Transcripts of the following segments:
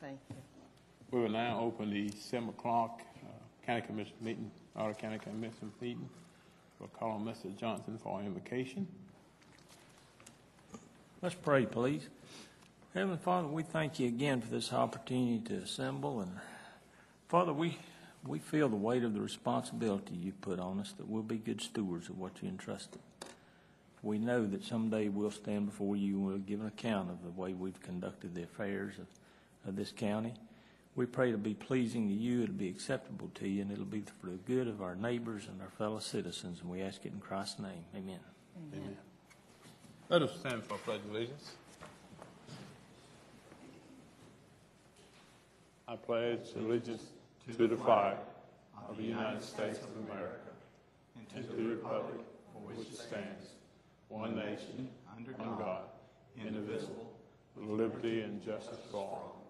Thank you. We will now open the 7 o'clock County Commission meeting, Arnold County Commission meeting. We'll call on Mr. Johnson for invocation. Let's pray, please. Heavenly Father, we thank you again for this opportunity to assemble. And Father, we feel the weight of the responsibility you put on us, that we'll be good stewards of what you entrusted. We know that someday we'll stand before you and we'll give an account of the way we've conducted the affairs of this county. We pray it'll be pleasing to you, it'll be acceptable to you, and it'll be for the good of our neighbors and our fellow citizens. And we ask it in Christ's name. Amen. Amen. Let us stand for pledge of allegiance. I pledge allegiance to the flag of the United States of America and to the republic for which it stands, one nation, under God, indivisible, with liberty and justice for all.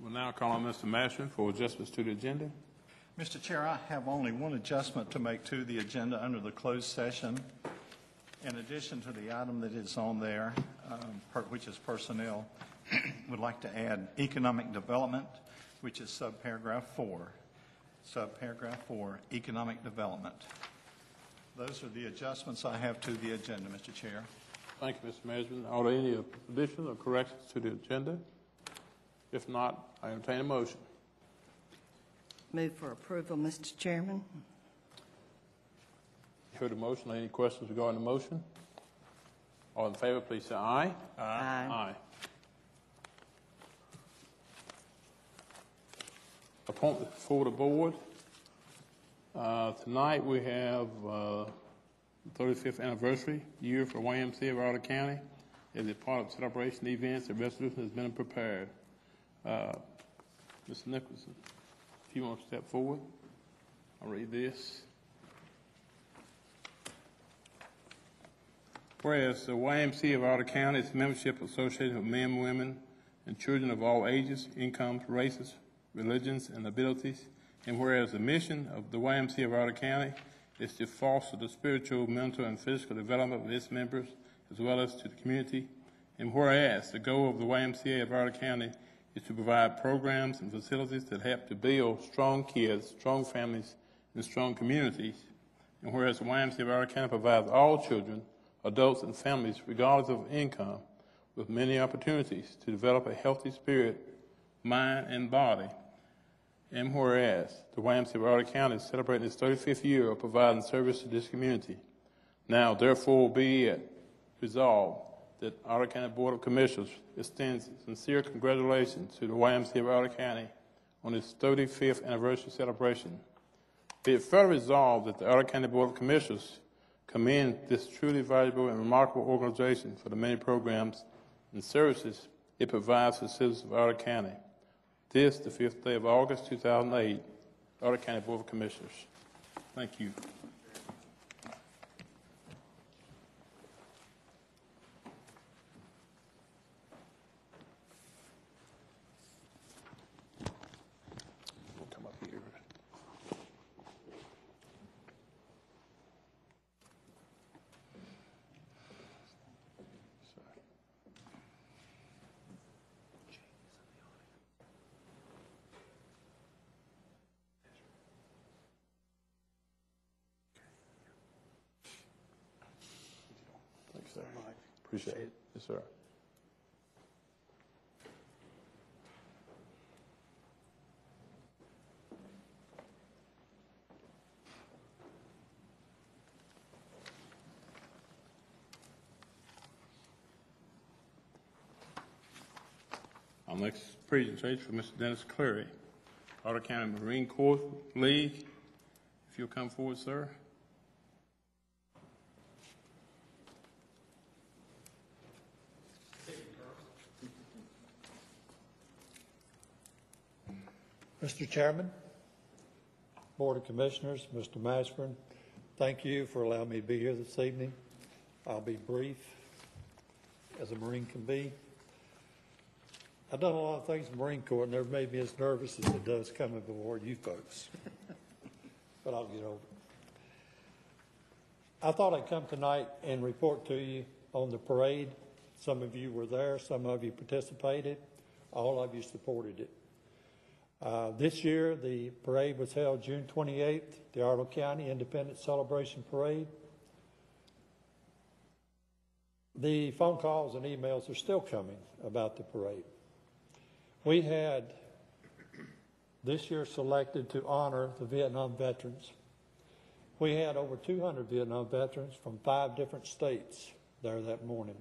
We'll now call on Mr. Mashman for adjustments to the agenda. Mr. Chair, I have only one adjustment to make to the agenda under the closed session. In addition to the item that is on there, which is personnel, would like to add economic development, which is subparagraph 4. Subparagraph 4, economic development. Those are the adjustments I have to the agenda, Mr. Chair. Thank you, Mr. Mashman. Are there any additions or corrections to the agenda? If not, I entertain a motion. Move for approval, Mr. Chairman. You heard the motion. Any questions regarding the motion? All in favor, please say aye. Aye. Aye. Appointment for the board. Tonight we have the 35th anniversary year for YMCA of Arnold County. As a part of celebration events, the resolution has been prepared. Mr. Nicholson, if you want to step forward, I'll read this. Whereas the YMCA of Arnold County is a membership associated with men, women, and children of all ages, incomes, races, religions, and abilities, and whereas the mission of the YMCA of Arnold County is to foster the spiritual, mental, and physical development of its members, as well as to the community, and whereas the goal of the YMCA of Arnold County is to provide programs and facilities that help to build strong kids, strong families, and strong communities, and whereas the YMCA of Arnold County provides all children, adults, and families, regardless of income, with many opportunities to develop a healthy spirit, mind, and body. And whereas the YMCA of Arnold County is celebrating its 35th year of providing service to this community, now therefore be it resolved that Arnold County Board of Commissioners extends sincere congratulations to the YMCA of Arnold County on its 35th anniversary celebration. Be it further resolved that the Arnold County Board of Commissioners commend this truly valuable and remarkable organization for the many programs and services it provides to the citizens of Arnold County. This, the 5th day of August, 2008, Arnold County Board of Commissioners. Thank you. We'll come up here. Thanks, sir. Appreciate it. Yes, sir. Our next presentation for Mr. Dennis Clary, Arnold County Marine Corps League. If you'll come forward, sir. Mr. Chairman, Board of Commissioners, Mr. Mashburn, thank you for allowing me to be here this evening. I'll be brief, as a Marine can be. I've done a lot of things in the Marine Corps, and never made me as nervous as it does coming before you folks. but I'll get over it. I thought I'd come tonight and report to you on the parade. Some of you were there, some of you participated, all of you supported it. This year, the parade was held June 28th, the Arnold County Independence Celebration Parade. The phone calls and emails are still coming about the parade. We had this year selected to honor the Vietnam veterans. We had over 200 Vietnam veterans from 5 different states there that morning.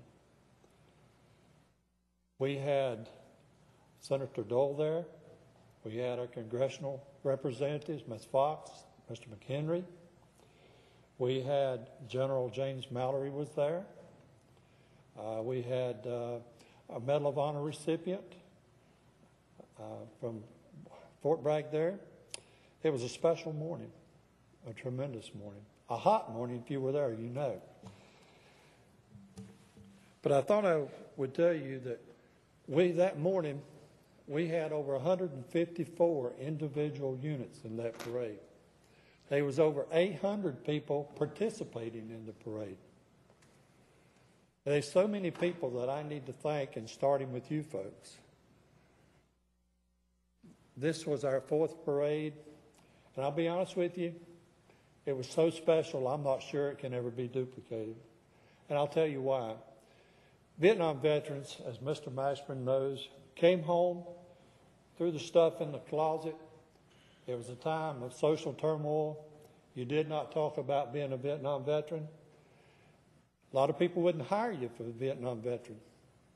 We had Senator Dole there. We had our congressional representatives, Ms. Fox, Mr. McHenry. We had General James Mallory was there. We had a Medal of Honor recipient from Fort Bragg there. It was a special morning, a tremendous morning, a hot morning. If you were there, you know. But I thought I would tell you that that morning, we had over 154 individual units in that parade. There was over 800 people participating in the parade. There's so many people that I need to thank, and starting with you folks. This was our 4th parade, and I'll be honest with you, it was so special, I'm not sure it can ever be duplicated. And I'll tell you why. Vietnam veterans, as Mr. Mashburn knows, came home, threw the stuff in the closet. It was a time of social turmoil. You did not talk about being a Vietnam veteran. A lot of people wouldn't hire you for a Vietnam veteran.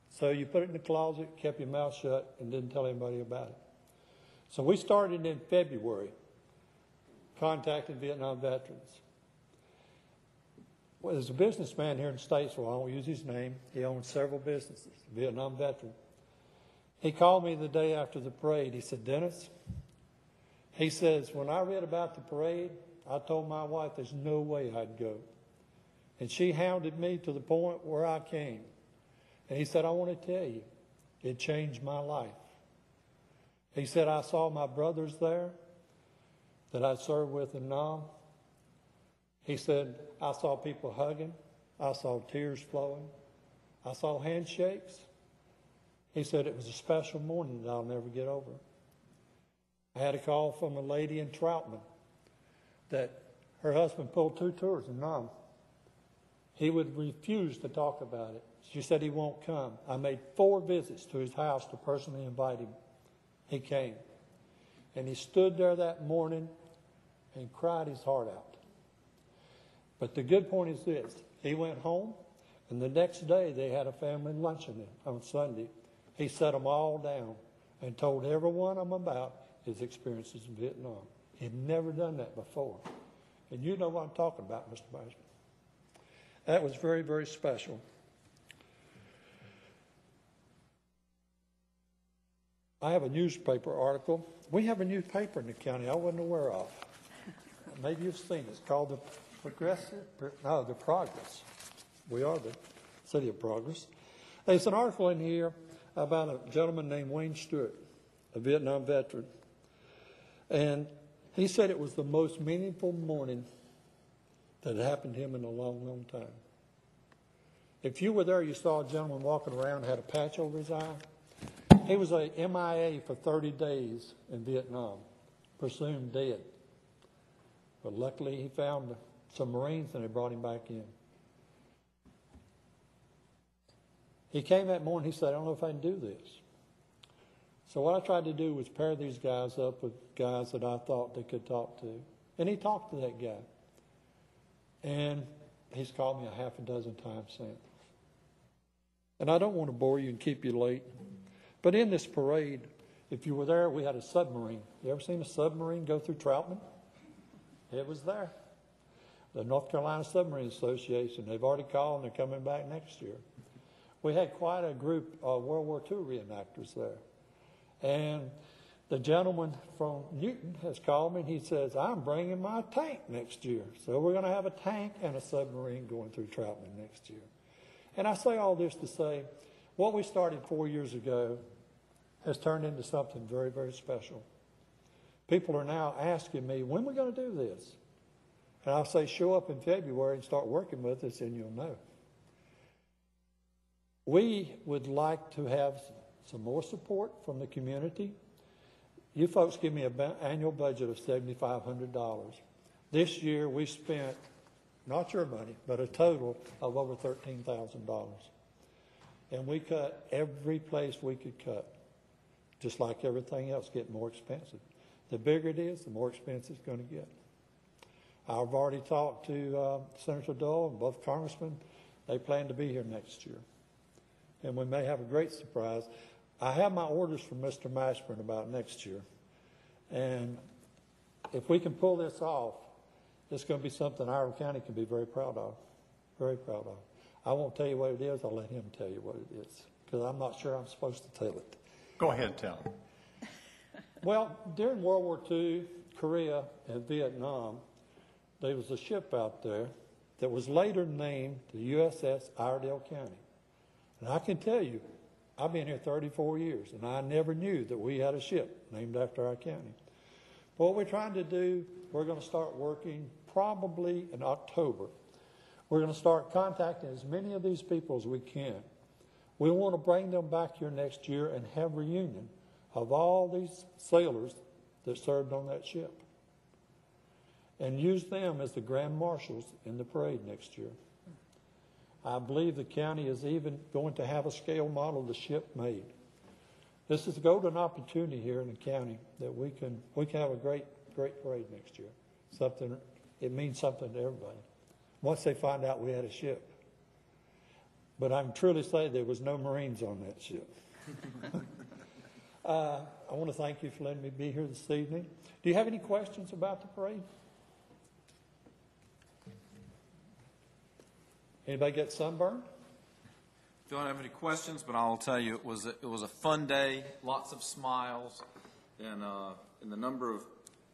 So you put it in the closet, kept your mouth shut, and didn't tell anybody about it. So we started in February, contacting Vietnam veterans. Well, there's a businessman here in Statesville, I won't use his name. He owns several businesses, a Vietnam veteran. He called me the day after the parade. He said, Dennis, he says, when I read about the parade, I told my wife there's no way I'd go. And she hounded me to the point where I came. And he said, I want to tell you, it changed my life. He said, I saw my brothers there that I served with in Nam. He said, I saw people hugging. I saw tears flowing. I saw handshakes. He said, it was a special morning that I'll never get over. I had a call from a lady in Troutman that her husband pulled 2 tours in Nam. He would refuse to talk about it. She said he won't come. I made 4 visits to his house to personally invite him. He came. And he stood there that morning and cried his heart out. But the good point is this. He went home, and the next day they had a family luncheon on Sunday. He set them all down and told every one of them about his experiences in Vietnam. He'd never done that before. And you know what I'm talking about, Mr. Mashburn. That was very, very special. I have a newspaper article. We have a new paper in the county I wasn't aware of. Maybe you've seen it. It's called the Progress. We are the City of Progress. There's an article in here about a gentleman named Wayne Stewart, a Vietnam veteran. And he said it was the most meaningful morning that had happened to him in a long, long time. If you were there, you saw a gentleman walking around, had a patch over his eye. He was a MIA for 30 days in Vietnam, presumed dead. But luckily he found some Marines and they brought him back in. He came that morning, he said, I don't know if I can do this. So what I tried to do was pair these guys up with guys that I thought they could talk to. And he talked to that guy. And he's called me a half a dozen times since. And I don't want to bore you and keep you late. But in this parade, if you were there, we had a submarine. You ever seen a submarine go through Troutman? It was there. The North Carolina Submarine Association, they've already called and they're coming back next year. We had quite a group of World War II reenactors there. And the gentleman from Newton has called me and he says, I'm bringing my tank next year. So we're going to have a tank and a submarine going through Troutman next year. And I say all this to say, what we started 4 years ago has turned into something very, very special. People are now asking me, when are we going to do this? And I'll say show up in February and start working with us, and you'll know. We would like to have some more support from the community. You folks give me an annual budget of $7,500. This year we spent, not your money, but a total of over $13,000. And we cut every place we could cut, just like everything else getting more expensive. The bigger it is, the more expensive it's going to get. I've already talked to Senator Dole and both congressmen. They plan to be here next year. And we may have a great surprise. I have my orders from Mr. Mashburn about next year. And if we can pull this off, it's going to be something Iredell County can be very proud of. Very proud of. I won't tell you what it is. I'll let him tell you what it is, because I'm not sure I'm supposed to tell it. Go ahead, tell him. Well, during World War II, Korea, and Vietnam, there was a ship out there that was later named the USS Iredell County. And I can tell you, I've been here 34 years, and I never knew that we had a ship named after our county. What we're trying to do, we're going to start working probably in October. We're going to start contacting as many of these people as we can. We want to bring them back here next year and have a reunion of all these sailors that served on that ship, and use them as the grand marshals in the parade next year. I believe the county is even going to have a scale model of the ship made. This is a golden opportunity here in the county that we can have a great parade next year. It means something to everybody once they find out we had a ship. But I can truly say there was no Marines on that ship. I want to thank you for letting me be here this evening. Do you have any questions about the parade? Anybody get sunburned? Don't have any questions, but I'll tell you it was a fun day, lots of smiles, and the number of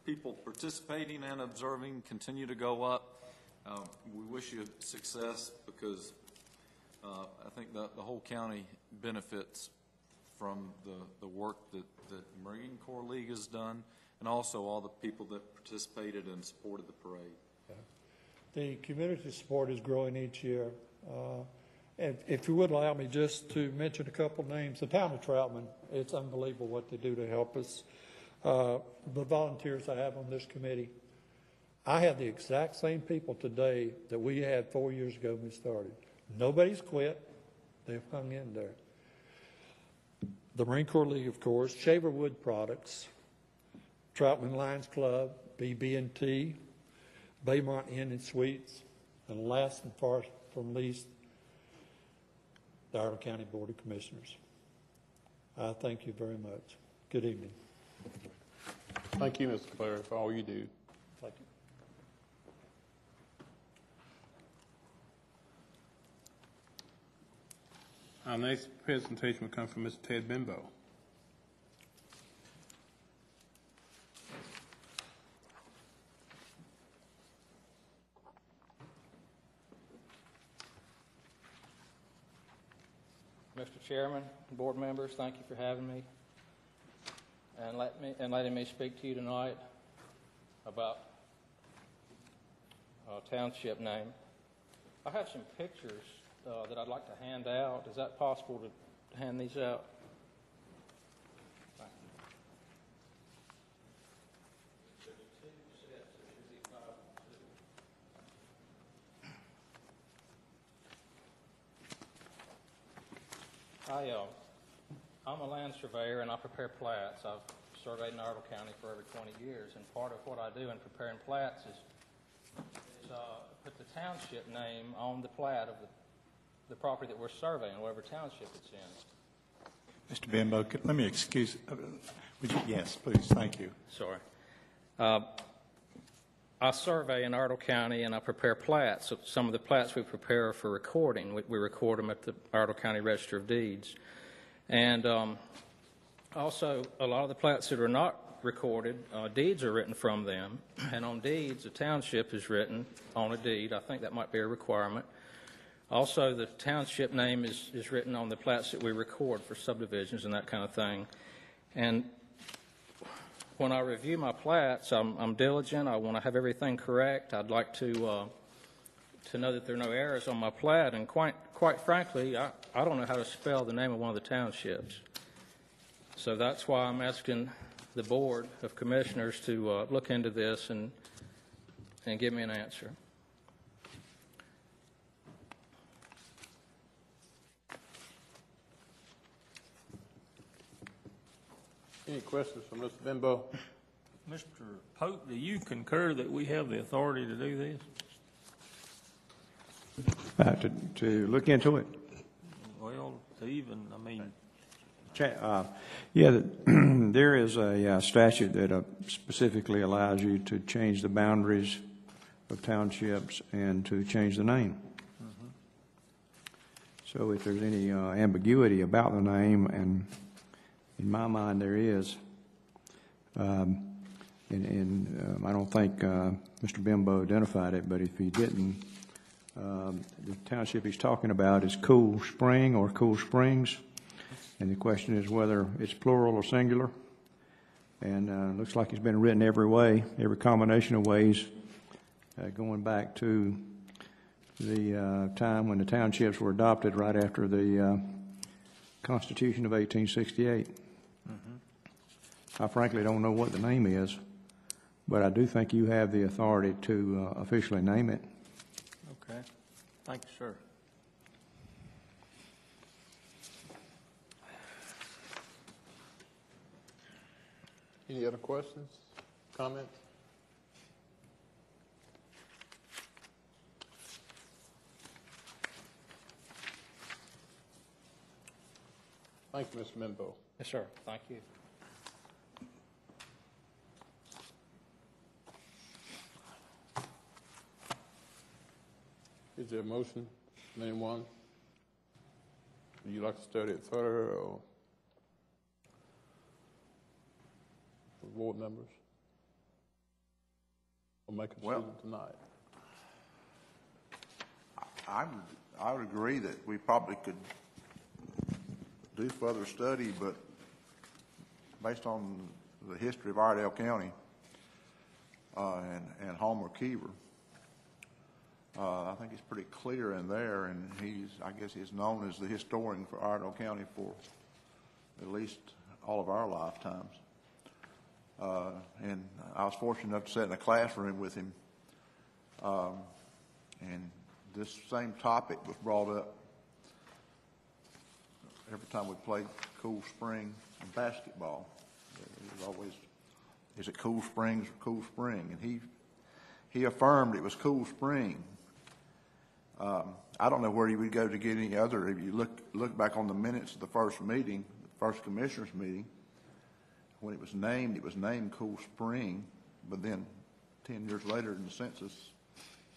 people participating and observing continue to go up. We wish you success, because I think the whole county benefits from the work that the Marine Corps League has done, and also all the people that participated and supported the parade. The community support is growing each year. And if you would allow me just to mention a couple names. The town of Troutman, it's unbelievable what they do to help us. The volunteers I have on this committee, I have the exact same people today that we had 4 years ago when we started. Nobody's quit. They've hung in there. The Marine Corps League, of course, Shaver Wood Products, Troutman Lions Club, BB&T, Baymont Inn and Suites, and last and far from least, the Iredell County Board of Commissioners. I thank you very much. Good evening. Thank you, Mr. Clary, for all you do. Thank you. Our next presentation will come from Mr. Ted Benbow. Mr. Chairman, board members, thank you for having me and letting me speak to you tonight about township name. I have some pictures that I'd like to hand out. Is that possible to hand these out? Thank you. There's 2 sets. There should be 5 and 2. I'm a land surveyor, and I prepare plats. I've surveyed in Iredell County for over 20 years, and part of what I do in preparing plats is put the township name on the plat of the property that we're surveying, whatever township it's in. Mr. Benbow, let me excuse. Would you? Yes, please. Thank you. Sorry. I survey in Iredell County, and I prepare plats. So some of the plats we prepare are for recording. We record them at the Iredell County Register of Deeds. And also, a lot of the plats that are not recorded, deeds are written from them. And on deeds, a township is written on a deed. I think that might be a requirement. Also, the township name is written on the plats that we record for subdivisions and that kind of thing. And when I review my plats, I'm diligent. I want to have everything correct. I'd like to know that there are no errors on my plat. And quite frankly, I don't know how to spell the name of one of the townships. So that's why I'm asking the Board of Commissioners to look into this and give me an answer. Any questions for Mr. Benbow? Mr. Pope, do you concur that we have the authority to do this? To look into it. Well, to even, I mean, Yeah, there is a statute that specifically allows you to change the boundaries of townships and to change the name. So if there's any ambiguity about the name, and in my mind there is, and I don't think Mr. Benbow identified it, but if he didn't, the township he's talking about is Cool Spring or Cool Springs, and the question is whether it's plural or singular. And looks like it's been written every way, every combination of ways, going back to the time when the townships were adopted right after the Constitution of 1868. I frankly don't know what the name is, but I do think you have the authority to officially name it. okay. Thank you, sir. Any other questions, comments? Thank you, Mr. Benbow. Yes, sir. Thank you. Is there a motion from anyone? Would you like to study it further, or the board members? Or make a decision tonight? I would agree that we probably could do further study, but based on the history of Iredell County and Homer Keever, I think it's pretty clear in there, and I guess he's known as the historian for Iredell County for at least all of our lifetimes. And I was fortunate enough to sit in a classroom with him, and this same topic was brought up every time we played Cool Spring basketball. It was always, is it Cool Springs or Cool Spring? And he affirmed it was Cool Spring. I don't know where you would go to get any other. If you look back on the minutes of the first meeting, the first commissioners meeting, when it was named Cool Spring, but then 10 years later in the census,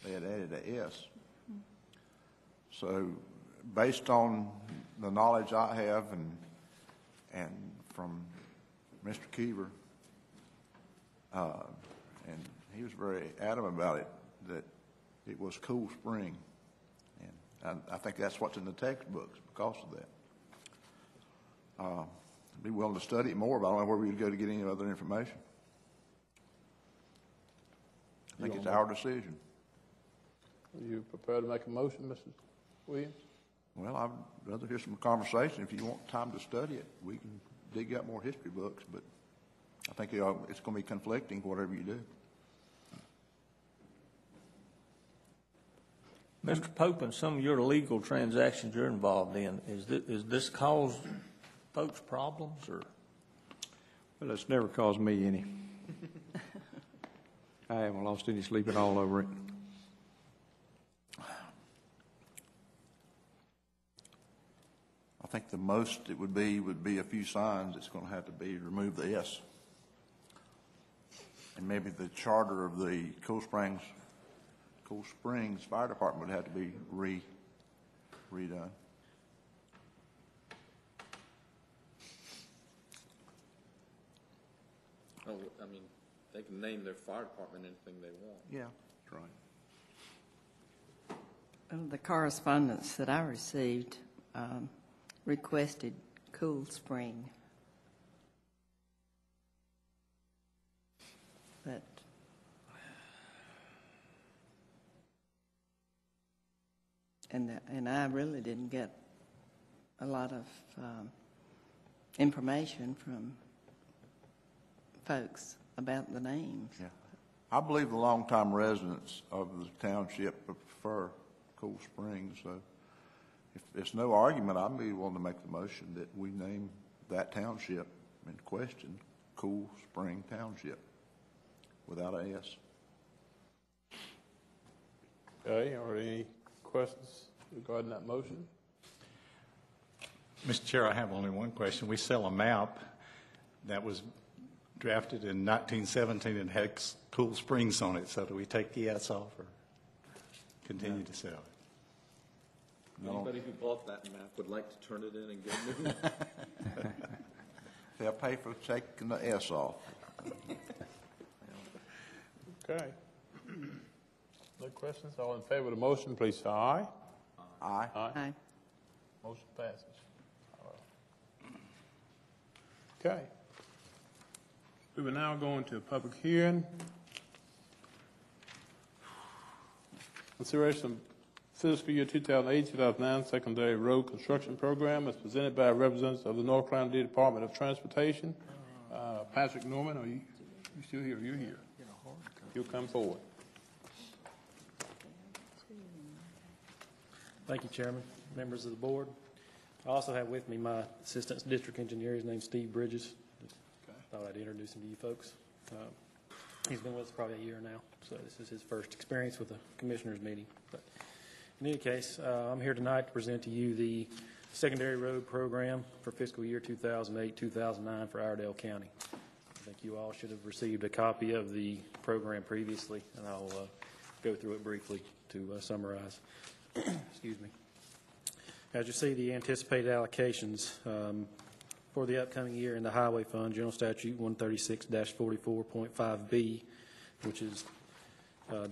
they had added a S. So based on the knowledge I have and from Mr. Keever, and he was very adamant about it, that it was Cool Spring. And I think that's what's in the textbooks because of that. I'd be willing to study it more, but I don't know where we would go to get any other information. I think it's our decision. Are you prepared to make a motion, Mrs. Williams? Well, I'd rather hear some conversation. If you want time to study it, we can dig up more history books, but I think it's going to be conflicting, whatever you do. Mr. Pope, in some of your legal transactions you're involved in, is this cause folks problems, or? Well, it's never caused me any. I haven't lost any sleep at all over it. I think the most it would be a few signs. It's going to have to be remove the S. And maybe the charter of the Cool Springs Fire Department would have to be redone. Oh, I mean, they can name their fire department anything they want. Yeah, that's right. The correspondence that I received requested Cool Spring. but and I really didn't get a lot of information from folks about the names. Yeah. I believe the longtime residents of the township prefer Cool Springs, so if there's no argument, I'd be willing to make the motion that we name that township in question Cool Spring Township without an S. Okay, are there any questions regarding that motion? Mr. Chair, I have only one question. We sell a map that was drafted in 1917 and had Cool Springs on it, so do we take the S off or continue to sell it? Anybody who bought that map would like to turn it in and get a new one. They'll pay for taking the S off. Okay. No questions? All in favor of the motion, please say aye. Aye. Aye. Motion passes. Okay. We will now go into a public hearing. Consideration of fiscal year 2008-2009 secondary road construction program is presented by representatives of the North Carolina Department of Transportation. Patrick Norman, are you still here? You're here. You'll come forward. Thank you, Chairman, members of the board. I also have with me my assistant district engineer. His name's Steve Bridges. Thought I'd introduce him to you folks. He's been with us probably a year now, so this is his first experience with a commissioners meeting. But in any case, I'm here tonight to present to you the secondary road program for fiscal year 2008-2009 for Iredell County. I think you all should have received a copy of the program previously, and I'll go through it briefly to summarize. Excuse me. As you see, the anticipated allocations for the upcoming year in the Highway Fund, General Statute 136-44.5B, which is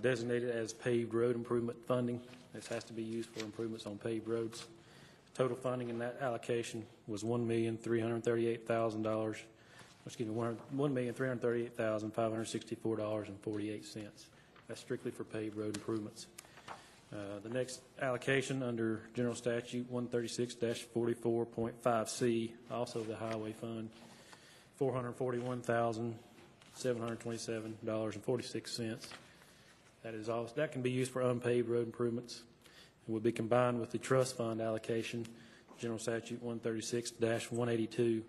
designated as paved road improvement funding. This has to be used for improvements on paved roads. Total funding in that allocation was $1,338,000. Excuse me, $1,338,564.48. That's strictly for paved road improvements. The next allocation under General Statute 136-44.5C, also the Highway Fund, $441,727.46. That can be used for unpaved road improvements and will be combined with the Trust Fund allocation, General Statute 136-182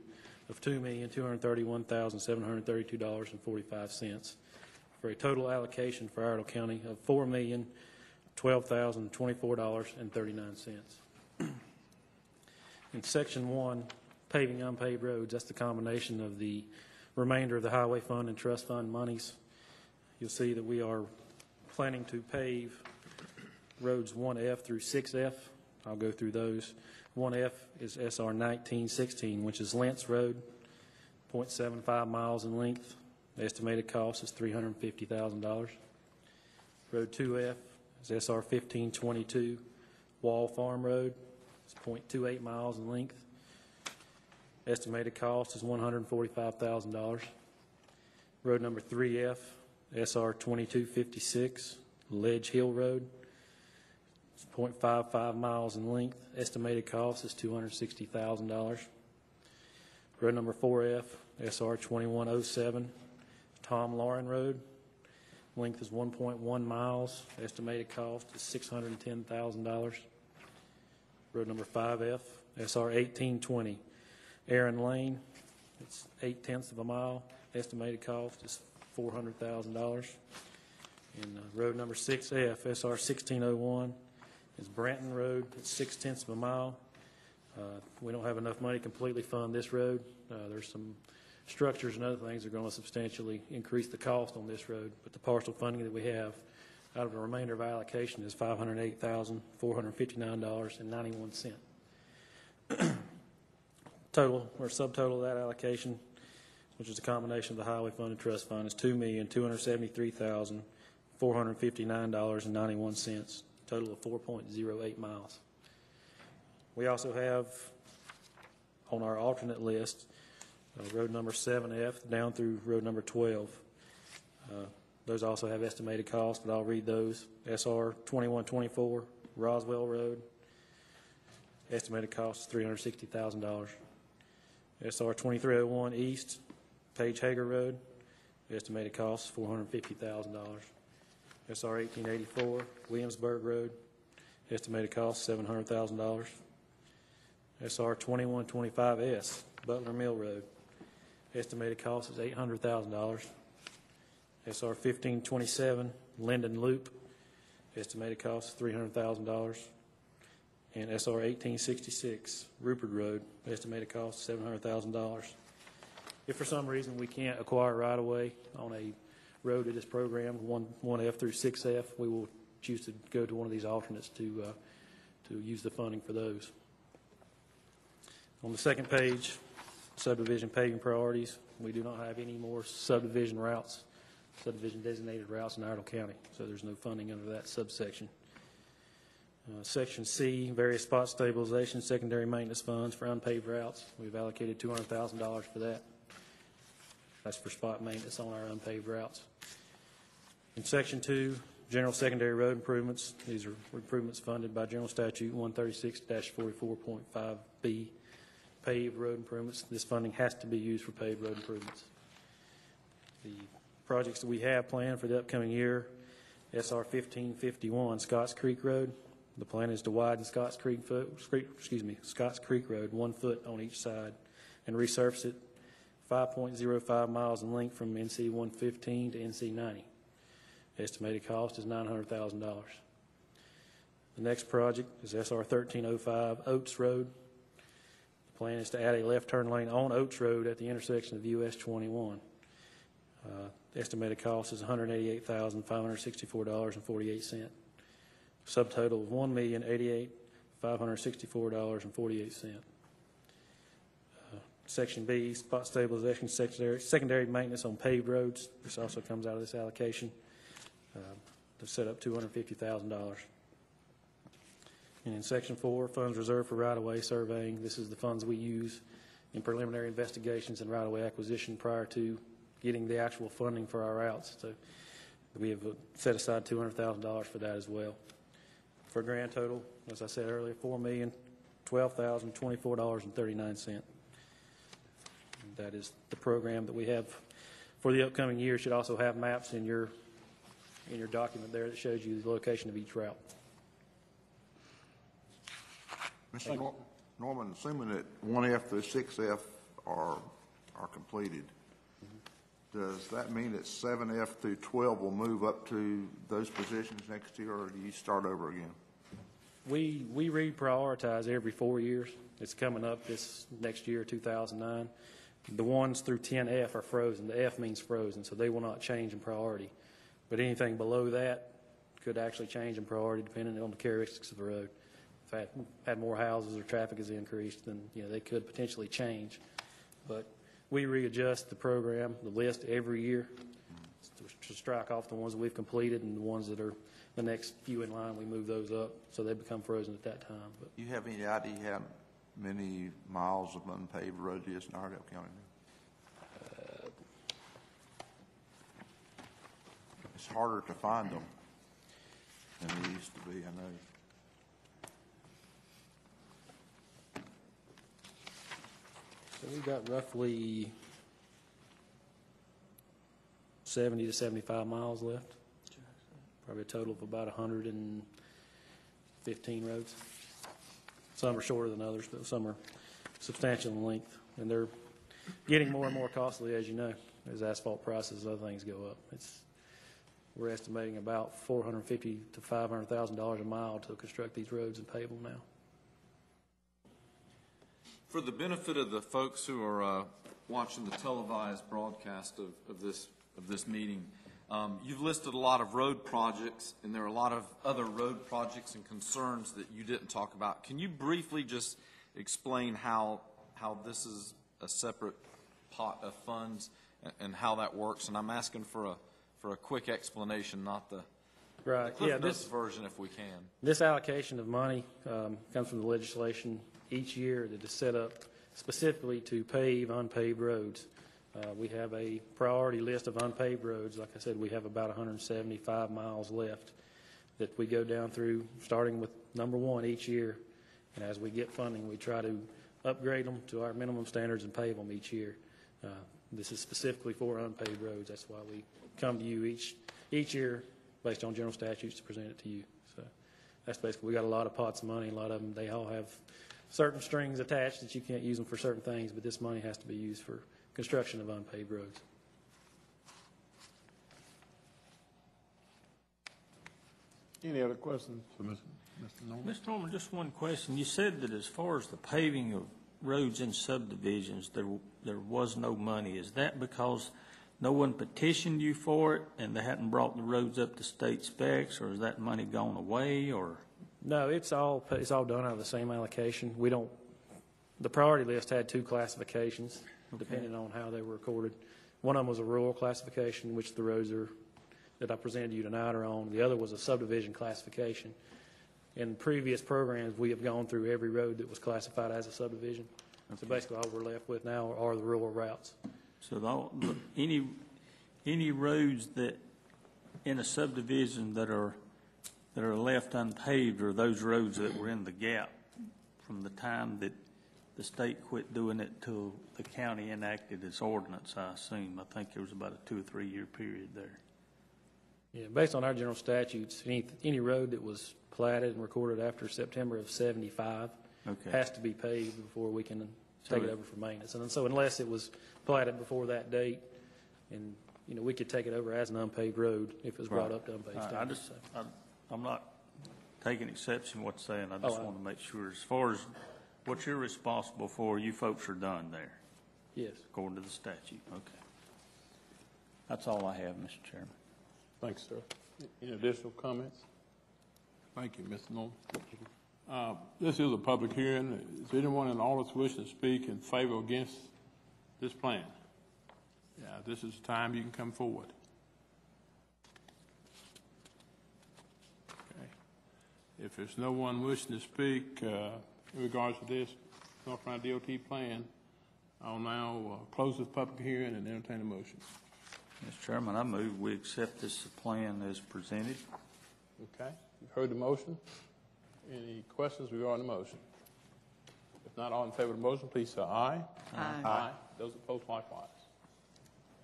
of $2,231,732.45 for a total allocation for Iredell County of $4,012,024.39. In Section 1, paving unpaved roads, that's the combination of the remainder of the Highway Fund and Trust Fund monies. You'll see that we are planning to pave roads 1F through 6F. I'll go through those. 1F is SR 1916, which is Lentz Road, 0.75 miles in length. The estimated cost is $350,000. Road 2F is SR 1522, Wall Farm Road. It's 0.28 miles in length. Estimated cost is $145,000. Road number 3F, SR 2256, Ledge Hill Road. It's 0.55 miles in length. Estimated cost is $260,000. Road number 4F, SR 2107, Tom Lauren Road. Length is 1.1 miles. Estimated cost is $610,000. Road number 5F, SR 1820, Aaron Lane. It's 0.8 of a mile. Estimated cost is $400,000. And road number 6F, SR 1601, is Branton Road. It's 0.6 of a mile. We don't have enough money to completely fund this road. There's some structures and other things that are going to substantially increase the cost on this road, but the partial funding that we have out of the remainder of our allocation is $508,459.91. Total or subtotal of that allocation, which is a combination of the Highway Fund and Trust Fund, is $2,273,459.91. Total of 4.08 miles. We also have on our alternate list road number 7F down through road number 12. Those also have estimated costs, but I'll read those. SR 2124, Roswell Road, estimated cost is $360,000. SR 2301 East, Page Hager Road, estimated cost is $450,000. SR 1884, Williamsburg Road, estimated cost $700,000. SR 2125S, Butler Mill Road, estimated cost is $800,000. SR 1527, Linden Loop, estimated cost is $300,000. And SR 1866, Rupert Road, estimated cost is $700,000. If for some reason we can't acquire right-of-way on a road that is programmed 1F through 6F, we will choose to go to one of these alternates to use the funding for those. On the second page, subdivision paving priorities, we do not have any more subdivision routes, subdivision designated routes in Iredell County, so there's no funding under that subsection. Section C, various spot stabilization, secondary maintenance funds for unpaved routes. We've allocated $200,000 for that. That's for spot maintenance on our unpaved routes. In Section 2, general secondary road improvements. These are improvements funded by General Statute 136-44.5B, paved road improvements. This funding has to be used for paved road improvements. The projects that we have planned for the upcoming year, SR 1551, Scotts Creek Road. The plan is to widen Scotts Creek Road 1 foot on each side and resurface it 5.05 miles in length from NC 115 to NC 90. Estimated cost is $900,000. The next project is SR 1305 Oats Road. The plan is to add a left turn lane on Oats Road at the intersection of US 21. Estimated cost is $188,564.48. Subtotal of $1,088,564.48. Section B, spot stabilization, secondary maintenance on paved roads. This also comes out of this allocation to set up $250,000. And in Section 4, funds reserved for right-of-way surveying. This is the funds we use in preliminary investigations and right-of-way acquisition prior to getting the actual funding for our routes. So we have set aside $200,000 for that as well. For a grand total, as I said earlier, $4,012,024.39. That is the program that we have for the upcoming year. Should also have maps in your document there that shows you the location of each route. Mr. Norman, assuming that 1F through 6F are completed, does that mean that 7F through 12 will move up to those positions next year, or do you start over again? We reprioritize every 4 years. It's coming up this next year, 2009. The ones through 10F are frozen. The F means frozen, so they will not change in priority. But anything below that could actually change in priority depending on the characteristics of the road. If I had more houses or traffic has increased, then they could potentially change. But we readjust the program, the list every year to strike off the ones that we've completed, and the ones that are the next few in line, we move those up so they become frozen at that time. But you have any idea how many miles of unpaved road is in Iredell County now? It's harder to find them than they used to be, I know. So we've got roughly 70 to 75 miles left. Probably a total of about 115 roads. Some are shorter than others, but some are substantial in length. And they're getting more and more costly, as you know, as asphalt prices and other things go up. We're estimating about $450,000 to $500,000 a mile to construct these roads and pave them now. For the benefit of the folks who are watching the televised broadcast of this meeting, you've listed a lot of road projects, and there are a lot of other road projects and concerns that you didn't talk about. Can you briefly just explain how this is a separate pot of funds and how that works? And I'm asking for a quick explanation, not the this version, if we can. This allocation of money comes from the legislation each year that is set up specifically to pave unpaved roads. We have a priority list of unpaved roads. Like I said, we have about 175 miles left that we go down through, starting with number 1 each year. And as we get funding, we try to upgrade them to our minimum standards and pave them each year. This is specifically for unpaved roads. That's why we come to you each year based on general statutes to present it to you. So that's basically, we got a lot of pots of money. A lot of them, they all have certain strings attached that you can't use them for certain things, but this money has to be used for construction of unpaved roads. Any other questions for Mr. Norman? Mr. Norman, just one question. You said that as far as the paving of roads in subdivisions, there was no money. Is that because no one petitioned you for it and they hadn't brought the roads up to state specs, or is that money gone away, or? No, it's all done out of the same allocation. We don't, the priority list had 2 classifications, depending on how they were recorded. One of them was a rural classification, which the roads that I presented to you tonight are on. The other was a subdivision classification. In previous programs, we have gone through every road that was classified as a subdivision. Okay. So basically all we're left with now are the rural routes. So any roads that in a subdivision that are left unpaved are those roads that were in the gap from the time that the state quit doing it till the county enacted its ordinance, I assume. I think there was about a 2 or 3 year period there. Yeah, based on our general statutes, any road that was platted and recorded after September of 75 has to be paved before we can take it over for maintenance. And so unless it was platted before that date, and we could take it over as an unpaved road if it was brought up to unpaved standards. I'm not taking exception to what's saying. I just want to make sure, as far as what you're responsible for, you folks are done there. Yes. According to the statute. Okay. That's all I have, Mr. Chairman. Thanks, sir. Any additional comments? Thank you, Mr. Norman. This is a public hearing. Is anyone in the audience wishing to speak in favor or against this plan? Yeah, this is the time you can come forward. Okay. If there's no one wishing to speak in regards to this North Carolina DOT plan, I'll now close this public hearing and entertain a motion. Mr. Chairman, I move we accept this plan as presented. Okay. You've heard the motion. Any questions regarding the motion? If not, all in favor of the motion, please say aye. Aye. Aye. Those opposed, likewise.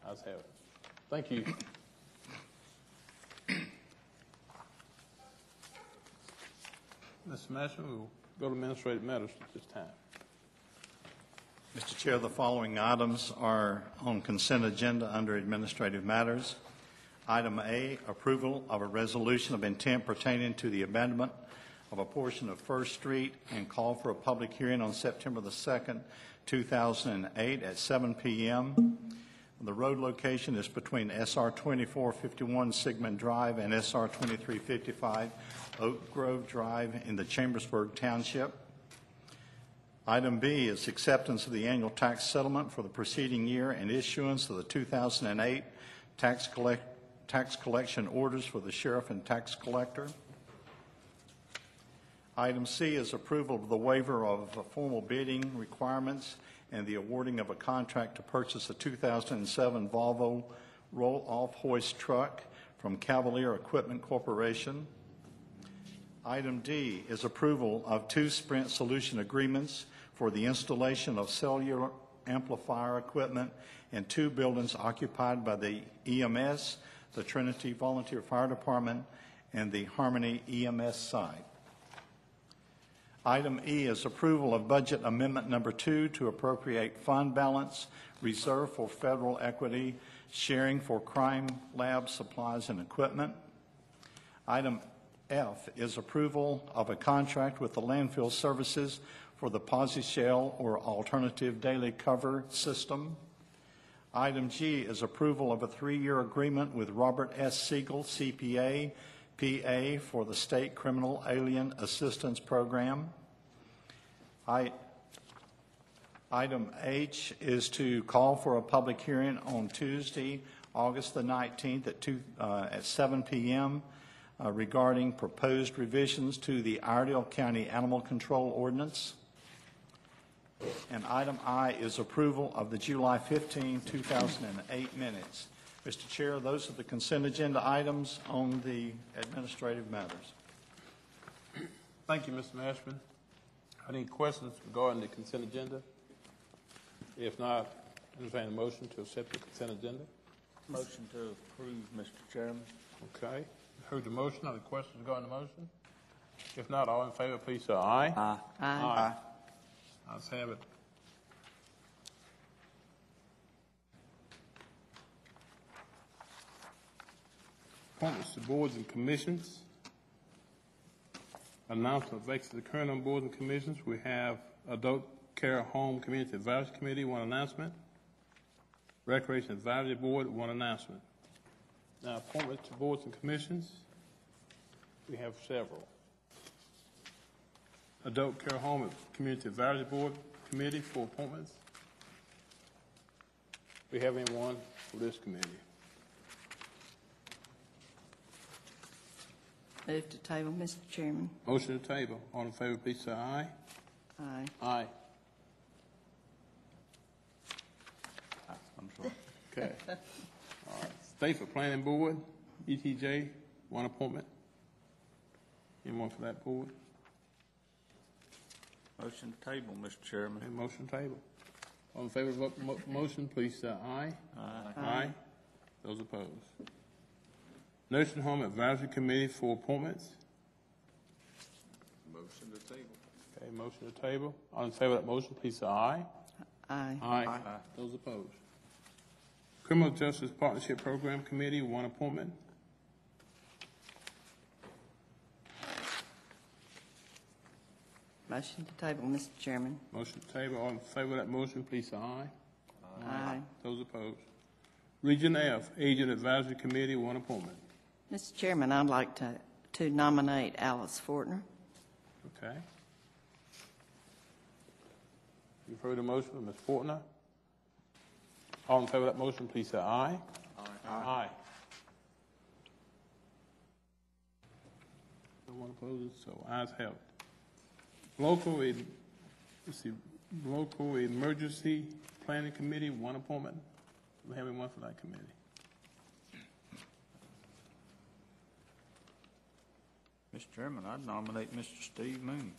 Ayes have it. Thank you. Mr. Mashman, we'll go to administrative matters at this time. Mr. Chair, the following items are on consent agenda under administrative matters. Item A, approval of a resolution of intent pertaining to the abandonment of a portion of First Street, and call for a public hearing on September the 2nd, 2008 at 7 p.m. The road location is between SR 2451 Sigmund Drive and SR 2355 Oak Grove Drive in the Chambersburg Township. Item B is acceptance of the annual tax settlement for the preceding year and issuance of the 2008 tax collection orders for the sheriff and tax collector. Item C is approval of the waiver of formal bidding requirements and the awarding of a contract to purchase a 2007 Volvo roll-off hoist truck from Cavalier Equipment Corporation. Item D is approval of 2 Sprint Solution agreements for the installation of cellular amplifier equipment in 2 buildings occupied by the EMS, the Trinity Volunteer Fire Department, and the Harmony EMS site. Item E is approval of budget amendment number 2 to appropriate fund balance reserved for federal equity sharing for crime lab supplies and equipment. Item F is approval of a contract with the landfill services for the Posi Shell or alternative daily cover system. Item G is approval of a 3-year agreement with Robert S. Siegel, CPA, PA, for the State Criminal Alien Assistance Program. Item H is to call for a public hearing on Tuesday, August the 19th at 7 p.m. Regarding proposed revisions to the Iredell County Animal Control Ordinance. And item I is approval of the July 15, 2008 minutes. Mr. Chair, those are the consent agenda items on the administrative matters. Thank you, Mr. Mashburn. Any questions regarding the consent agenda? If not, entertain a motion to accept the consent agenda. Motion to approve, Mr. Chairman. Okay. Heard the motion. Are there questions regarding the motion? If not, all in favor, please say aye. Aye. Aye. Ayes have it. Appointments to boards and commissions. Announcement of vacancies occurring on boards and commissions. We have Adult Care Home Community Advisory Committee, one announcement. Recreation Advisory Board, one announcement. Now, appointments to boards and commissions. We have several. Adult Care Home Community Advisory Board Committee, 4 appointments. We have anyone for this committee? Move to table, Mr. Chairman. Motion to table. All in favor, please say aye. Aye. Aye. I'm sorry. Okay. All right. State Planning Board, ETJ, 1 appointment. Anyone for that board? Motion to table, Mr. Chairman. Okay, motion to table. All in favor of the motion, please say aye. Aye. Aye. Those opposed. Nursing Home Advisory Committee, 4 appointments. Motion to table. Okay, motion to table. All in favor of that motion, please say aye. Aye. Aye. Those opposed. Criminal Justice Partnership Program Committee, 1 appointment. Motion to table, Mr. Chairman. Motion to table. All in favor of that motion, please say aye. Aye. Those opposed. Region F, Agent Advisory Committee, 1 appointment. Mr. Chairman, I'd like to nominate Alice Fortner. Okay. You've heard the motion from Ms. Fortner. All in favor of that motion, please say aye. Aye. Aye. No one opposes, so ayes have it. Local Emergency Planning Committee, 1 appointment. We have one for that committee. Mr. Chairman, I'd nominate Mr. Steve Mooney.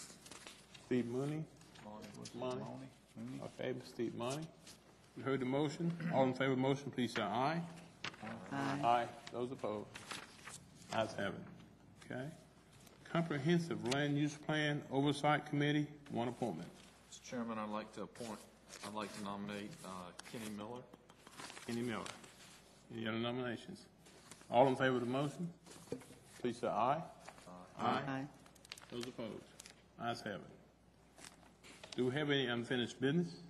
Steve Mooney. Money. Mooney. Okay, Steve Money. You heard the motion. All in favor of the motion, please say aye. Aye. Aye. Those opposed? Ayes have it. Okay. Comprehensive Land Use Plan Oversight Committee, 1 appointment. Mr. Chairman, I'd like to nominate Kenny Miller. Kenny Miller. Any other nominations? All in favor of the motion, please say aye. Aye. Those opposed? Ayes have it. Do we have any unfinished business?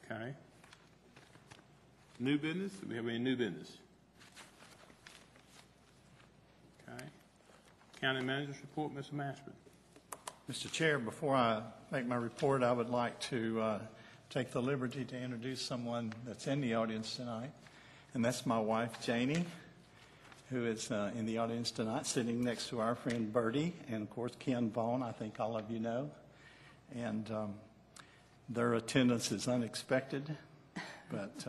Okay. New business? Do we have any new business? Okay. County Manager's Report, Mr. Mashburn. Mr. Chair, before I make my report, I would like to take the liberty to introduce someone that's in the audience tonight, and that's my wife, Janie, who is in the audience tonight, sitting next to our friend Bertie, and of course Ken Vaughn, I think all of you know. And their attendance is unexpected, but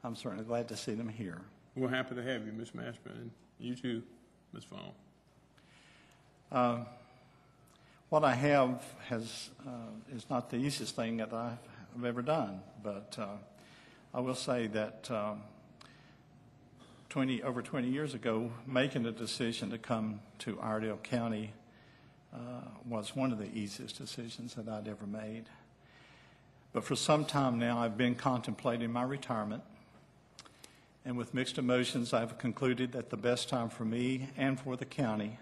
I'm certainly glad to see them here. We're happy to have you, Ms. Mashburn, and you too, Ms. Vaughn. What I have is not the easiest thing that I've ever done, but I will say that over 20 years ago, making a decision to come to Iredell County was one of the easiest decisions that I'd ever made. But for some time now, I've been contemplating my retirement, and with mixed emotions, I've concluded that the best time for me and for the county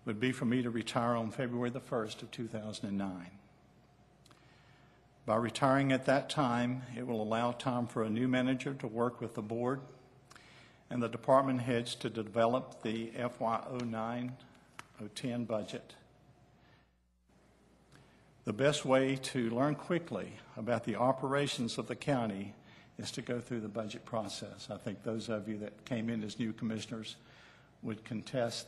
would be for me to retire on February the 1st of 2009. By retiring at that time, it will allow time for a new manager to work with the board and the department heads to develop the FY09-010 budget. The best way to learn quickly about the operations of the county is to go through the budget process. I think those of you that came in as new commissioners would attest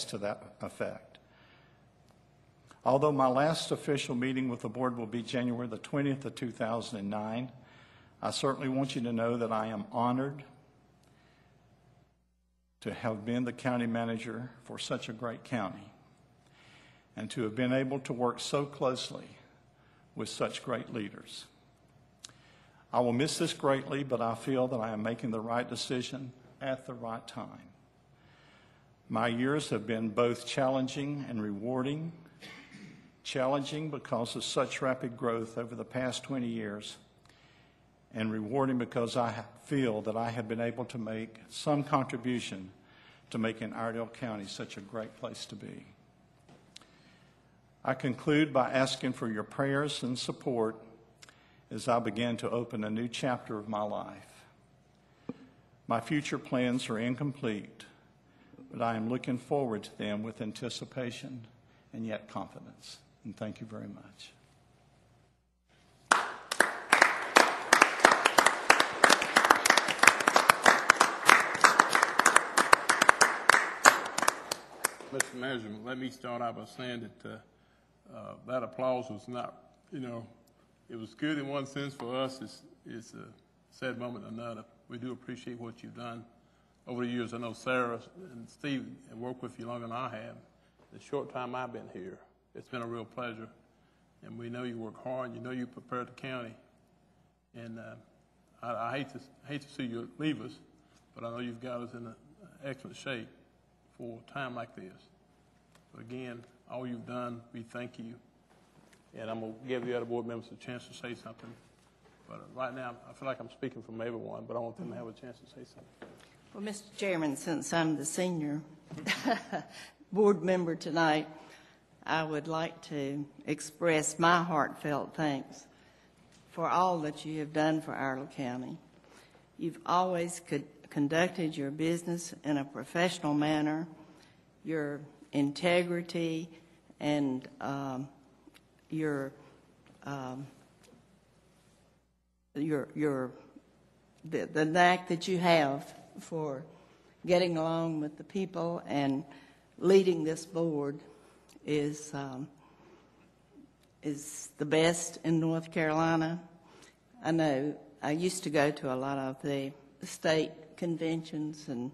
to that effect. Although my last official meeting with the board will be January the 20th of 2009, I certainly want you to know that I am honored to have been the county manager for such a great county and to have been able to work so closely with such great leaders. I will miss this greatly, but I feel that I am making the right decision at the right time. My years have been both challenging and rewarding. Challenging because of such rapid growth over the past 20 years, and rewarding because I feel that I have been able to make some contribution to making Iredell County such a great place to be. I conclude by asking for your prayers and support as I begin to open a new chapter of my life. My future plans are incomplete, but I am looking forward to them with anticipation and yet confidence. And thank you very much. Mr. Manager, let me start out by saying that that applause was not, it was good in one sense for us. It's a sad moment in another. We do appreciate what you've done over the years. I know Sarah and Steve have worked with you longer than I have. The short time I've been here, it's been a real pleasure. And we know you work hard. You know you prepare the county. And I hate to see you leave us, but I know you've got us in an excellent shape for a time like this. But again, all you've done, we thank you. And I'm going to give the other board members a chance to say something. But right now, I feel like I'm speaking from everyone, but I want them to have a chance to say something. Well, Mr. Chairman, since I'm the senior board member tonight, I would like to express my heartfelt thanks for all that you have done for Iredell County. You've always conducted your business in a professional manner. Your integrity and the knack that you have for getting along with the people and leading this board is the best in North Carolina. I know I used to go to a lot of the state conventions and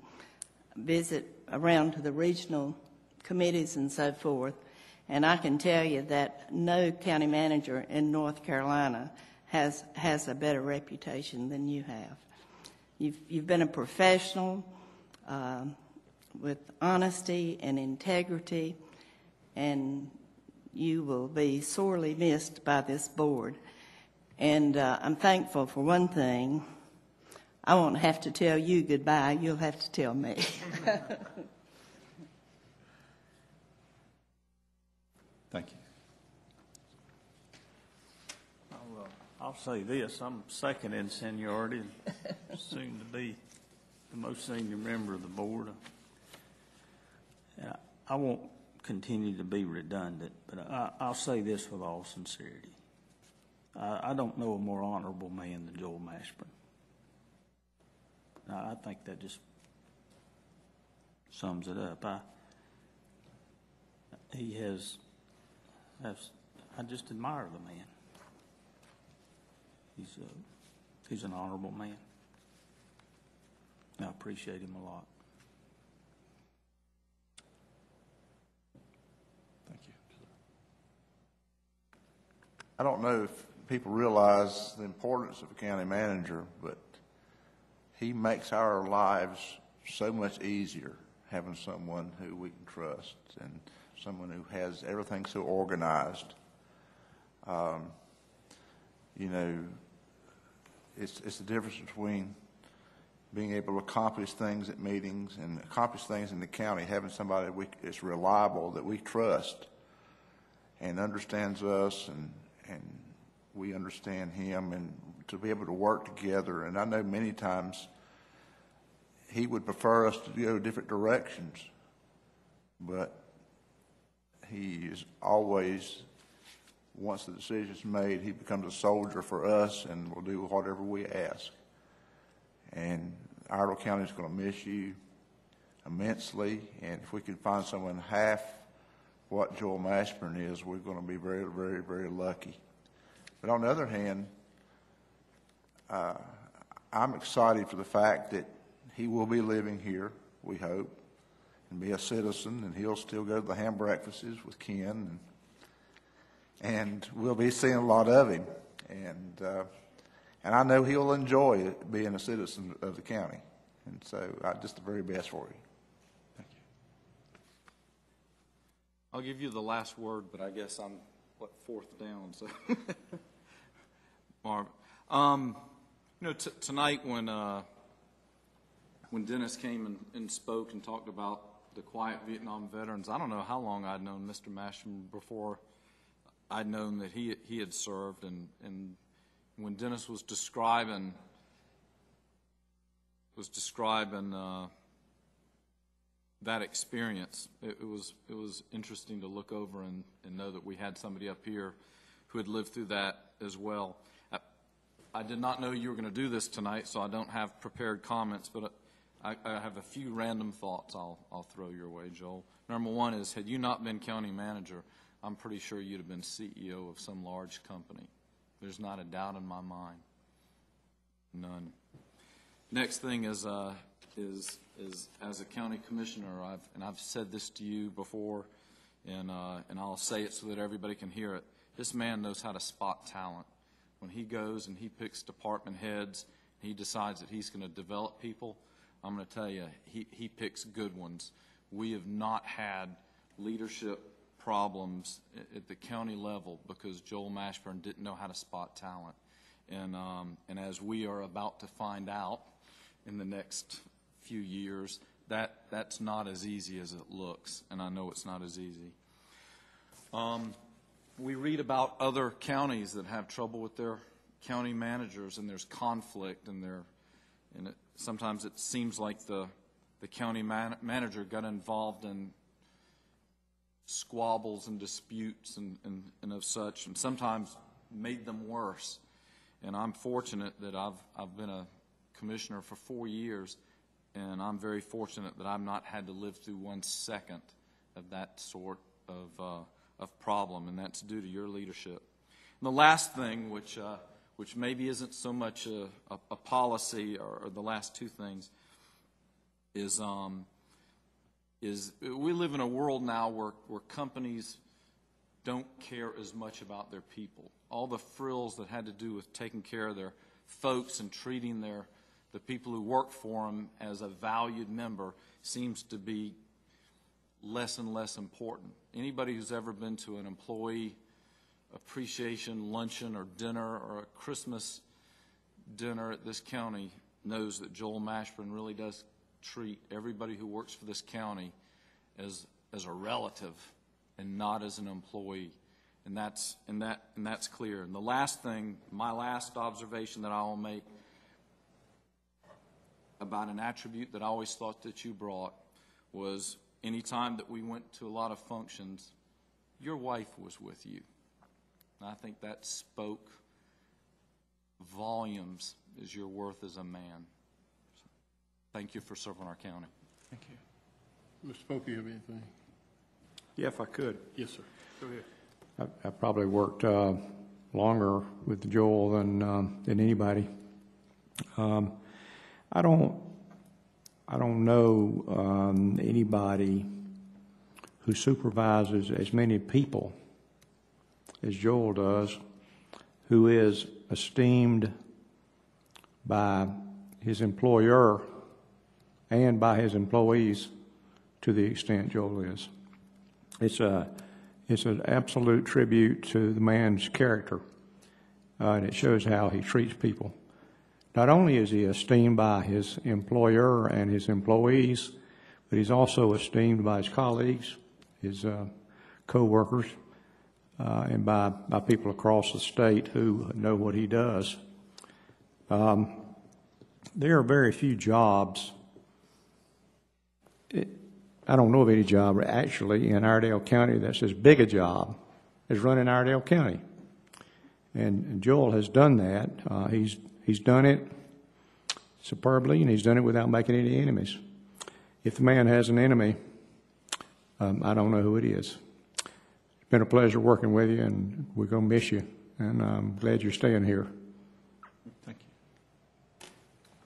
visit around to the regional committees and so forth, and I can tell you that no county manager in North Carolina has a better reputation than you have. You've been a professional with honesty and integrity, and you will be sorely missed by this board. And I'm thankful for one thing. I won't have to tell you goodbye. You'll have to tell me. Thank you. I'll say this, I'm second in seniority, soon to be the most senior member of the board. I won't continue to be redundant, but I'll say this with all sincerity. I don't know a more honorable man than Joel Mashburn. I think that just sums it up. I just admire the man. He's an honorable man. I appreciate him a lot. Thank you. I don't know if people realize the importance of a county manager, but he makes our lives so much easier having someone who we can trust and someone who has everything so organized. It's the difference between being able to accomplish things at meetings and accomplish things in the county, having somebody that's reliable, that we trust and understands us, and we understand him, and to be able to work together. And I know many times he would prefer us to go different directions, but he is always, once the decision's made, he becomes a soldier for us and will do whatever we ask. And Iredell County is going to miss you immensely, and if we could find someone half what Joel Mashburn is, we're going to be very, very, very lucky. But on the other hand, I'm excited for the fact that he will be living here, we hope, and be a citizen, and he'll still go to the ham breakfasts with Ken, and we'll be seeing a lot of him. And I know he'll enjoy it, being a citizen of the county. And so just the very best for you. Thank you. I'll give you the last word, but I guess I'm, fourth down, so. Marv, tonight when Dennis came and spoke and talked about the quiet Vietnam veterans, I don't know how long I'd known Mr. Mashburn before I'd known that he had served, and when Dennis was describing that experience, it was interesting to look over and know that we had somebody up here who had lived through that as well. I did not know you were going to do this tonight, so I don't have prepared comments, but I have a few random thoughts I'll throw your way, Joel. Number one is, had you not been county manager, I'm pretty sure you'd have been CEO of some large company. There's not a doubt in my mind. None. Next thing is as a county commissioner, I've said this to you before, and I'll say it so that everybody can hear it. This man knows how to spot talent. When he goes and he picks department heads, he decides that he's going to develop people, I'm going to tell you, he picks good ones. We have not had leadership problems at the county level because Joel Mashburn didn't know how to spot talent. And as we are about to find out in the next few years, that's not as easy as it looks, and I know it's not as easy. We read about other counties that have trouble with their county managers, and there's conflict, and sometimes it seems like the county manager got involved in squabbles and disputes and of such, and sometimes made them worse. And I'm fortunate that I've been a commissioner for 4 years, and I'm very fortunate that I've not had to live through 1 second of that sort of problem, and that's due to your leadership. And the last thing, which maybe isn't so much a policy, or the last two things, is we live in a world now where companies don't care as much about their people. All the frills that had to do with taking care of their folks and treating the people who work for them as a valued member seems to be less and less important. Anybody who's ever been to an employee appreciation luncheon or dinner or a Christmas dinner at this county knows that Joel Mashburn really does treat everybody who works for this county as a relative and not as an employee. And that's clear. And the last thing, my last observation that I will make about an attribute that I always thought that you brought was any time that we went to a lot of functions, your wife was with you. And I think that spoke volumes as your worth as a man. So, thank you for serving our county. Thank you. Mr. Polk, you have anything? Yeah, if I could. Yes, sir. Go ahead. I probably worked longer with Joel than anybody. I don't know anybody who supervises as many people as Joel does, who is esteemed by his employer and by his employees to the extent Joel is. It's an absolute tribute to the man's character, and it shows how he treats people. Not only is he esteemed by his employer and his employees, but he's also esteemed by his colleagues, his co-workers, and by people across the state who know what he does. There are very few jobs. I don't know of any job actually in Iredell County that's as big a job as running Iredell County. And Joel has done that. He's done it superbly, and he's done it without making any enemies. If the man has an enemy, I don't know who it is. been a pleasure working with you, and we're going to miss you, and I'm glad you're staying here. Thank you.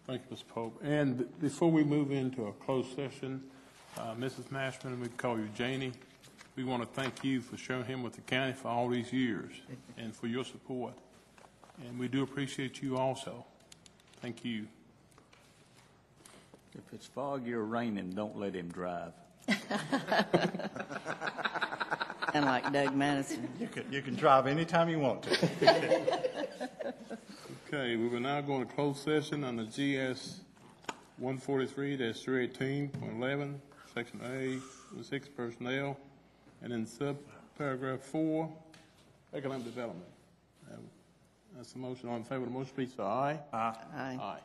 Thank you, Mr. Pope. And before we move into a closed session, Mrs. Mashman, we call you Janie. We want to thank you for sharing him with the county for all these years and for your support. And we do appreciate you also. Thank you. If it's foggy or raining, don't let him drive. And like Doug Madison. You can drive anytime you want to. Okay, we will now go into closed session under GS 143-318.11, Section A, 6 personnel, and in subparagraph 4, economic development. That's the motion. All in favor of the motion, please say aye. Aye. Aye.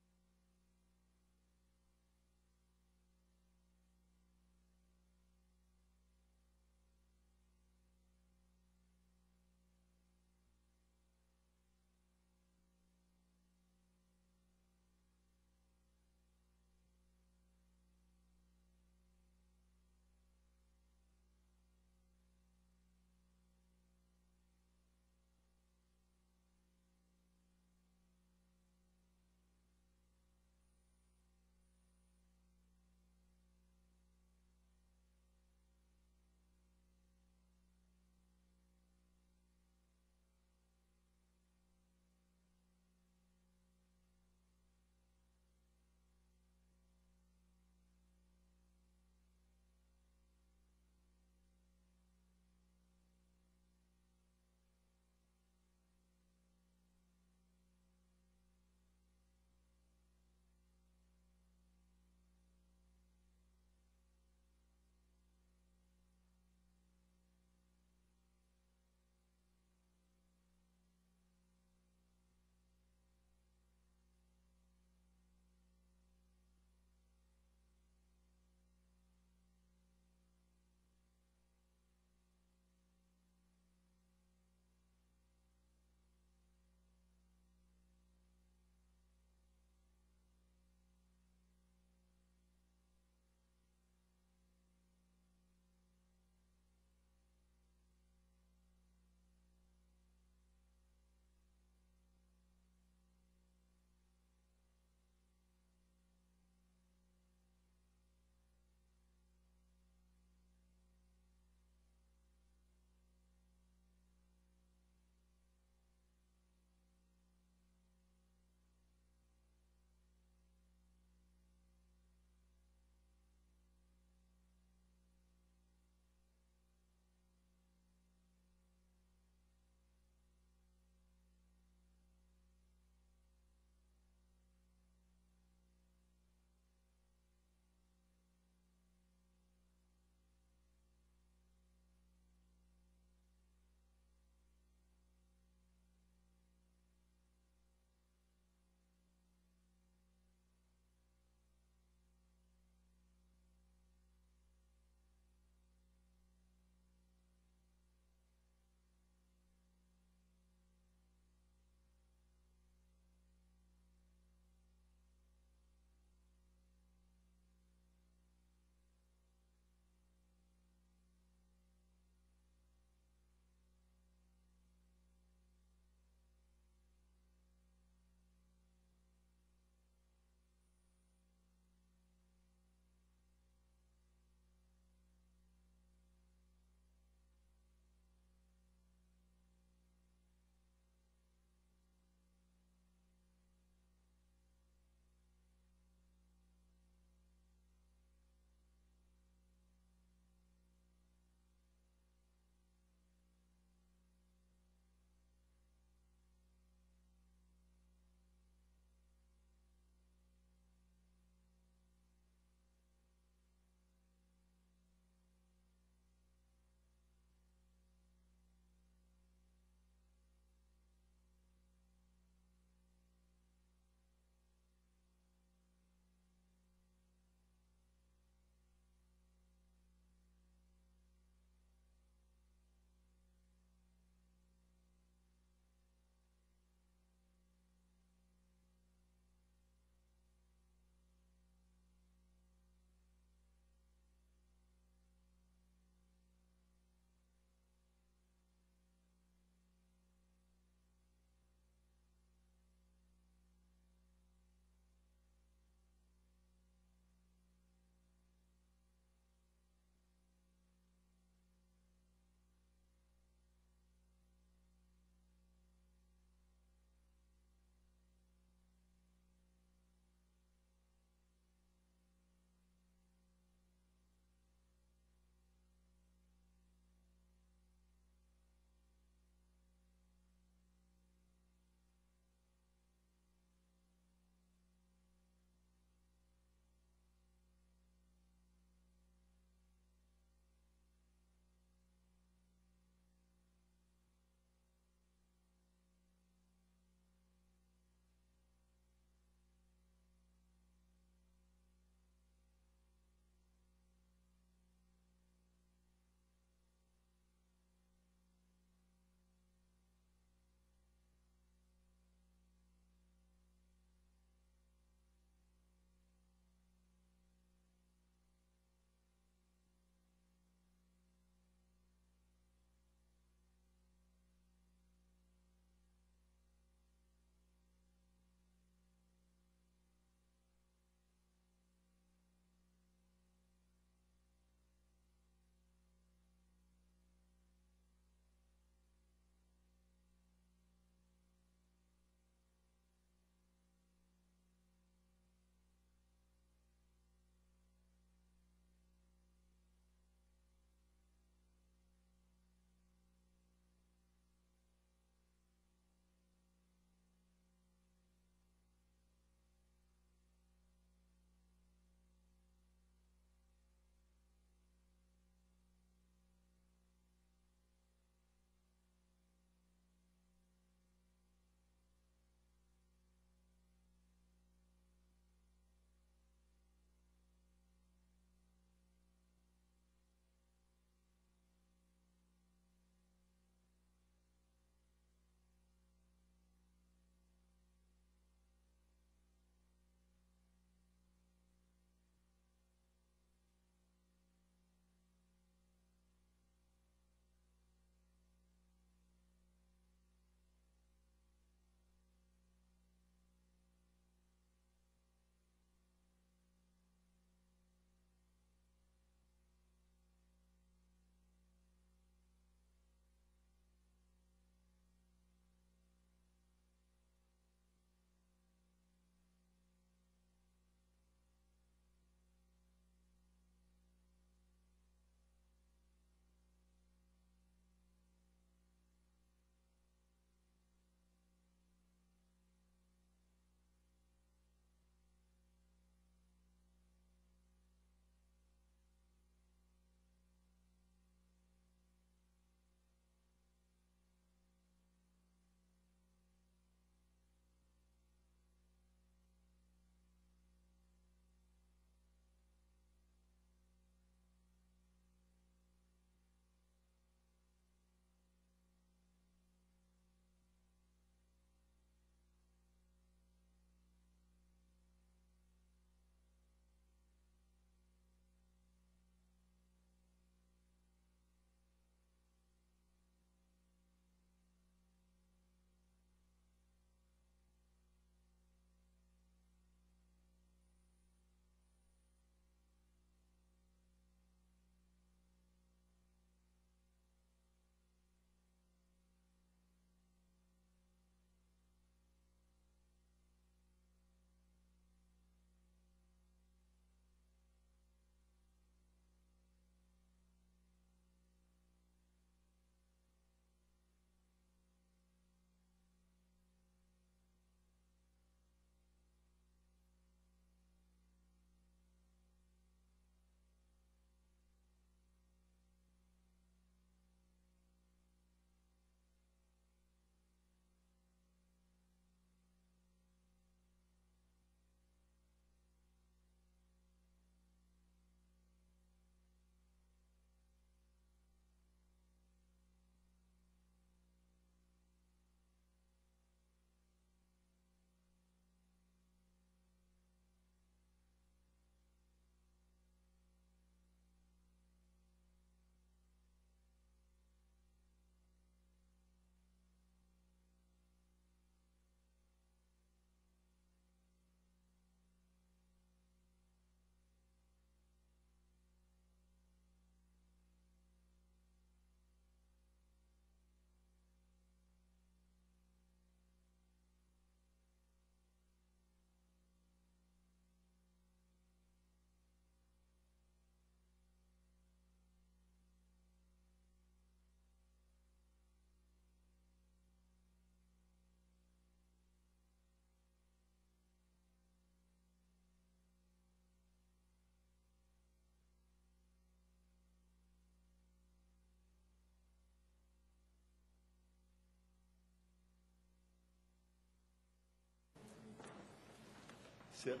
sitting?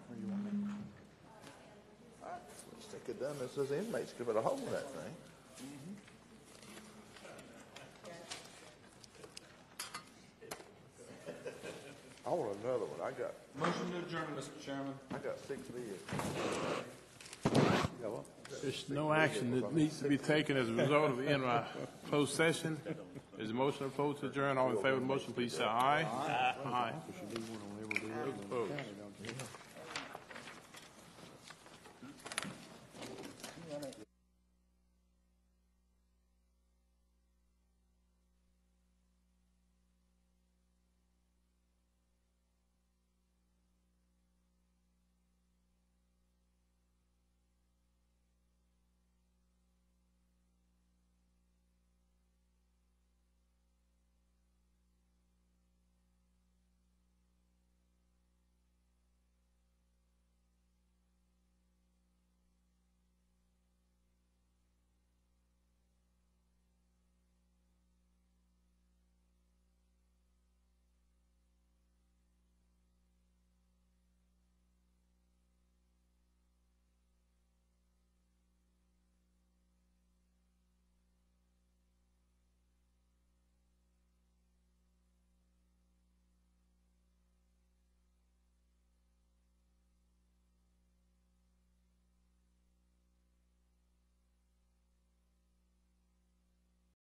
Where you want me? I wish they could have done this as inmates, could put a hole in that thing. I want another one. I got Motion to adjourn, Mr. Chairman. 6 years. There's no action that needs to be taken as a result of the end of our closed session. There's a motion to close to adjourn. All in favor of the motion, please say aye. Aye. Those opposed.